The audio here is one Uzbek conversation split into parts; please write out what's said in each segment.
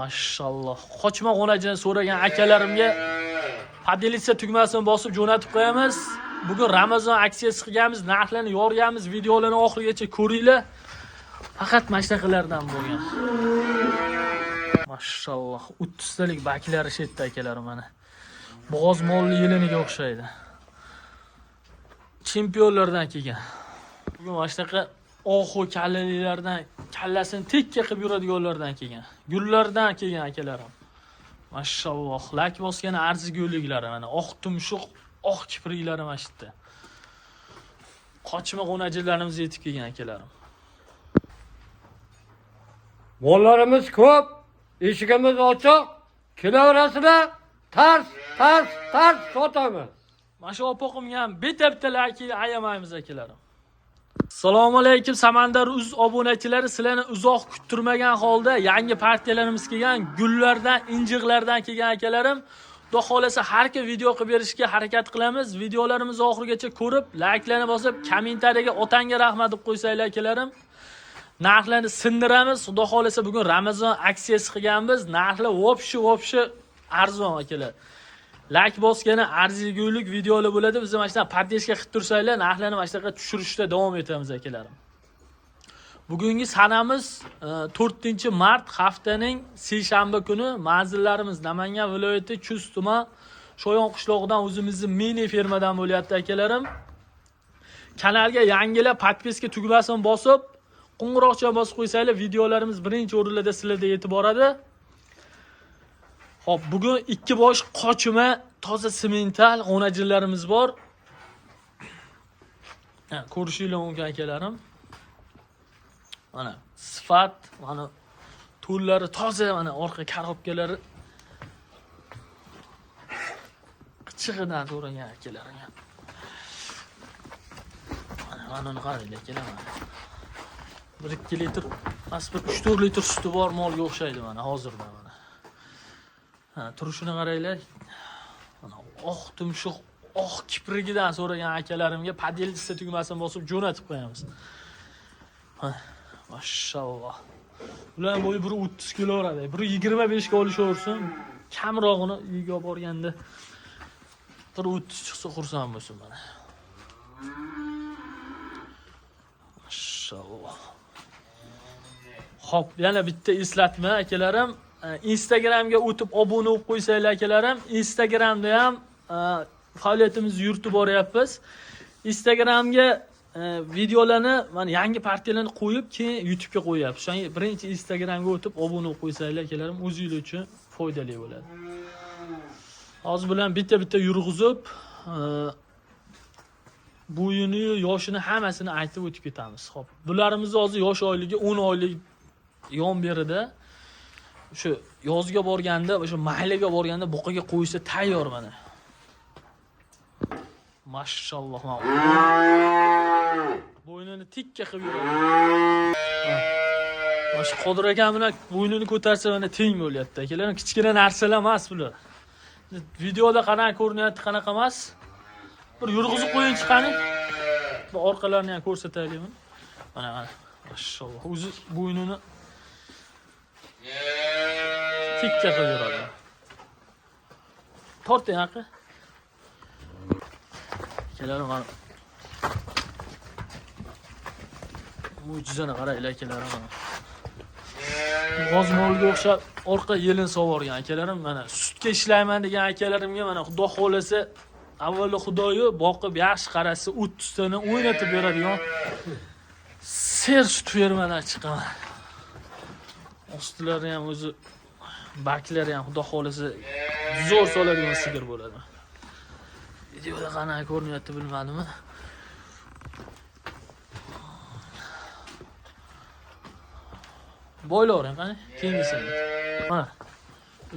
Mashalloh. Qochma qo'najini so'ragan akalarimga podelitsiya tugmasini bosib jo'natib qo'yamiz. Bugun Ramazon aksiyasi qilganmiz, narxlarni yorganmiz, videolarni oxirigacha ko'ringlar. Faqat mashtaqalardan bo'lgan. Mashalloh, 30 talik baklari shetda akalarim mana. Bo'g'oz molli yeliniga o'xshaydi. Chempionlardan kelgan. Bugun mashtaqa oxu kallalilardan kallasini tekka qilib yuradiganlardan kelgan. Gullardan kelgan akalarim. Mashalloh, lak bosgan arziguliklari mana oq tumshuq, oq kipriklari mana shu yerda. Qochma qo'najilarimiz yetib kelgan akalarim. Mollarimiz ko'p, eshigimiz ochiq. Kelaverasizlar, tars sotamiz. Mana shu opoqimga ham bitta-bitta ayamaymiz akalarim. Assalomu alaykum Samandar.uz obunachilari, sizlarni uzoq kuttirmagan holda yangi partiyalarimiz kelgan, gullardan, injiqlardan kelgan akalarim. Xudo xolasa har kun video qilib berishga harakat qilamiz. Videolarimizni oxirigacha ko'rib, layklarni bosib, kommentariyaga otanga rahmat deb qo'ysanglar akalarim. Narxlarni sindiramiz. Xudo xolasa bugun Ramazon aksiyasi qilganmiz. Narxlar vobshi arzon akalar. Like bosgani arzigulik videolar bo'ladi. Biz mana shunday podдержка qilib tursanglar, narxlarni mana shunaqa tushirishda davom etamiz akalarim. Bugungi sanamiz 4-mart haftaning seshanba kuni. Manzillarimiz Namangan viloyati Chust tuman Shoyon qishlog'idan o'zimizning mini fermadan bo'lyapti akalarim. Kanalga yangilar podpiska tugmasini bosib, qo'ng'iroqchani bosib qo'ysanglar, videolarimiz birinchi o'rinlarda sizlarda yetib boradi. Hop, bugun 2 bosh qochma toza semental g'onajilarimiz bor. Ko'rishinglar mumkin akalarim. Mana sifat, mana to'llari toza, mana orqa karobkalari qichig'idan to'ragan akalarim. Mana uni qaranglar akalarim. 1-2 litr, mas 3-4 litr suti bor molga o'xshaydi mana hozirda mana. Turishini qaranglar. Mana oq tumshuq, oq kiprigidan so'ragan akalarimga podelitsiya tugmasini bosib jo'natib qo'yamiz. Mashalloh. Ular bo'yi 130 kg oladi. 125 ga olishaversin. Kamrog'ini uyga olib borganda 130 chiqsa xursand bo'lsin mana. Mashalloh. Xo'p, yana bitta eslatma akalarim. Instagramga o'tib obuna bo'lib qo'ysanglar akalarim. Instagramda ham faoliyatimizni yuritib boryapmiz. Instagramga videolarni, mana yangi partiyalarni qo'yib, keyin YouTube'ga qo'yapmiz. O'sha birinchi Instagramga o'tib obuna bo'lib qo'ysanglar akalarim, o'zingiz uchun foydali bo'ladi. Hozir bilan bitta-bitta yurg'izib, bo'yini, yoshini hammasini aytib o'tib ketamiz. Xo'p, bularimiz hozir yosh oyligi 10 oylik yon berida. Shu yozga borganda, o'sha mahallaga borganda buqaga qo'ysa tayyor mana. Mashalloh. Bo'ynini tikka qilib yuradi. Mana shu Qodir akam bilan bo'ynini ko'tarsa mana teng bo'lyapti. Akalarim, kichkina narsalar emas bular. Videoda qanaqa ko'rinyapti, qanaqa emas. Bir yurg'izib qo'ying chiqani. Bu orqalarini ham ko'rsataylik. Mana. Mashalloh. O'zi bo'ynini tikka qilib yuradi. Torting aka. Akalarim mana mo'jizani qaranglar akalarim. G'ozmolga o'xshab orqa yelin sovorgan akalarim. Mana sutga ishlayman degan akalarimga mana Xudo xolasa avvalo Xudoyi boqib yaxshi qarasa 30 tani o'ynatib beradigan ser sut fermadan chiqaman. Ostilari ham o'zi baklari ham Xudo xolasa zo'r soladigan sigir bo'ladi. Videoda qanaqa ko'rinyapti bilmadimmi? Bo'ylavering qani? Keyingisini. Mana.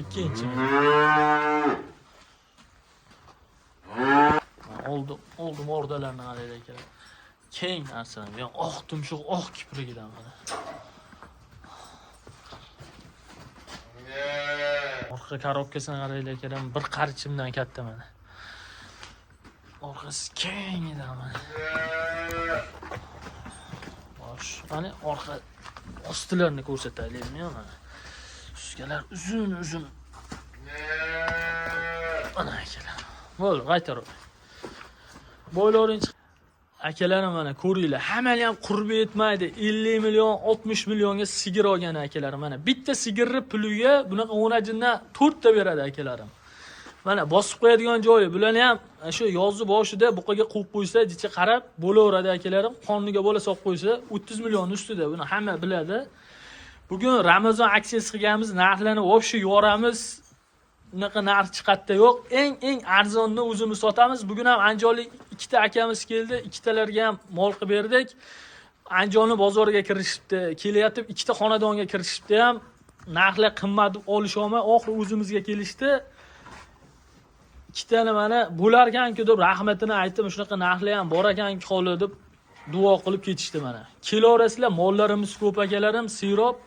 Ikkinchi. Oldim ordalarni qaraylar ekan. Keng narsalar, men oq tumshuq, oq kiprigidan mana. Orqa karobkasini qaraylar ekan, bir qarchimdan katta mana. Orqasi keng edi mana. Xo'sh, mana orqa ostilarini ko'rsataylikmi mana. Muskalar uzun. Ana akalar. Bo'ldi, qaytarib. Bo'ylaring akalarim mana ko'ringlar. Hammali ham qurbi yetmaydi. 50 million, 60 millionga sigir olgan akalarim mana. Bitta sigirni puliga bunaqa o'najindan 4 ta beradi akalarim. Mana bosib qo'yadigan joyi. Bularni ham shu yozni boshida buqaga qo'yib qo'ysa, jicha qarab bo'laveradi akalarim. Qonniga bo'la solib qo'ysa 30 million ustida. Buni hamma biladi. Bugun Ramazon aksiyasi qilganmiz, narxlarni vobshe yoramiz. Unaqa narx chiqatda yo'q. Eng arzonni o'zimiz sotamiz. Bugun ham andijonlik ikkita akamiz keldi. Ikkitalarga ham mol qilib berdik. Andijonning bozoriga kirishibdi. Kelyapti, ikkita xonadonga kirishibdi ham. Narxlar qimmat olish olmay, oxiri o'zimizga kelishdi. Ikkitani mana bo'lar ekan-ku deb rahmatini aytdim. Shunaqa narxlar ham bor ekan-ku holi deb duo qilib ketishdi mana. Kelaverasizlar, mollarimiz ko'p akalarim, sirob.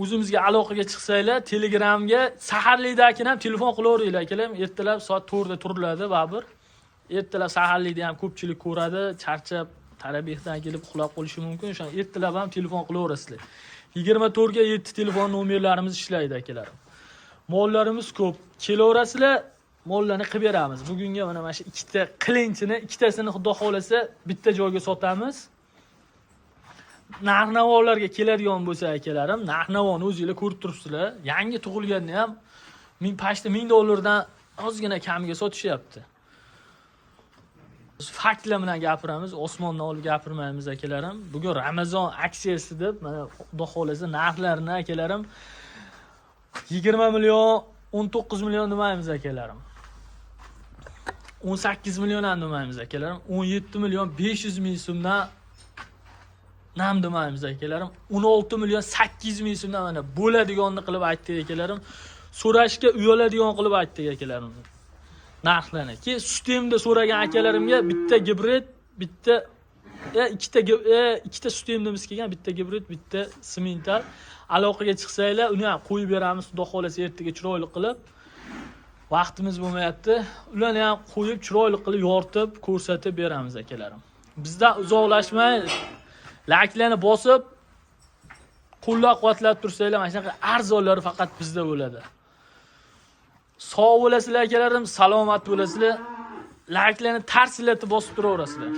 O'zimizga aloqaga chiqsanglar, Telegramga saharlikdan ham telefon qilaveringlar akalar. Ertalab soat 4 da turiladi baribir. Ertalab saharlikda ham ko'pchilik ko'radi, charchab, tarabihdan kelib uxlab qolishi mumkin. O'sha ertalab ham telefon qilaverasizlar. 24 ga 7 telefon nomerlarimiz ishlaydi akalarim. Mollarimiz ko'p. Kelaverasizlar, mollarni qilib beramiz. Bugunga mana shu ikkita qilinchini, ikkitasini xudo xolasa bitta joyga sotamiz. Narx-navolarga keladigan bo'lsa akalarim, narx-navoni o'zingizlar ko'rib turibsizlar. Yangi tug'ilganni ham $1000 dan ozgina kamiga sotishyapti. Faktlar bilan gapiramiz, osmondan olib gapirmaymiz akalarim. Bugun Ramazon aksiyasi deb mana xudo xolasa narxlarni akalarim 20 million, 19 million demaymiz akalarim. 18 million ham demaymiz akalarim. 17 million 500 ming so'mdan nam demaymiz akalarim. 16 million 800 ming so'mdan mana bo'ladiganini qilib aytdik akalarim. So'rashga uyaladigan qilib aytdik akalarim. Narxlarni. Ki sistemda so'ragan akalarimga bitta gibrid, bitta ikkita sistemdamiz kelgan, bitta gibrid, bitta semental. Aloqaga chiqsanglar, uni ham qo'yib beramiz, xudo xolasa ertaga chiroyli qilib. Vaqtimiz bo'lmayapti. Ularni ham qo'yib chiroyli qilib yoritib, ko'rsatib beramiz akalarim. Bizdan uzoqlashmay Like'larni bosib qo'llab-quvvatlab tursanglar, mana shunaqa arzonlari faqat bizda bo'ladi. Sog' bo'lasizlar akalarim, salomat bo'lasizlar. Like'larni tarsilatib bosib turaverasizlar.